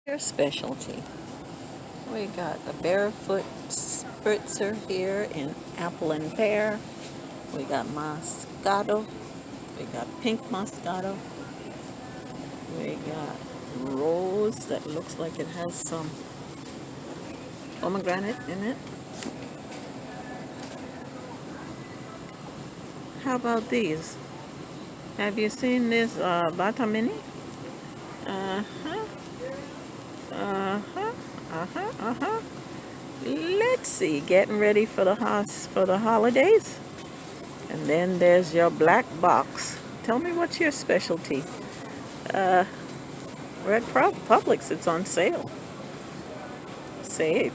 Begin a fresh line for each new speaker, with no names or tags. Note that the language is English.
Your specialty. We got a barefoot spritzer here in apple and pear. We got Moscato. We got pink Moscato. We got rose that looks like it has some pomegranate in it. How about these? Have you seen this Bata Mini? Uh-huh. Uh-huh. Uh-huh. Uh-huh. Let's see. Getting ready for the holidays. And then there's your black box. Tell me what's your specialty. We're at Publix. It's on sale. Save.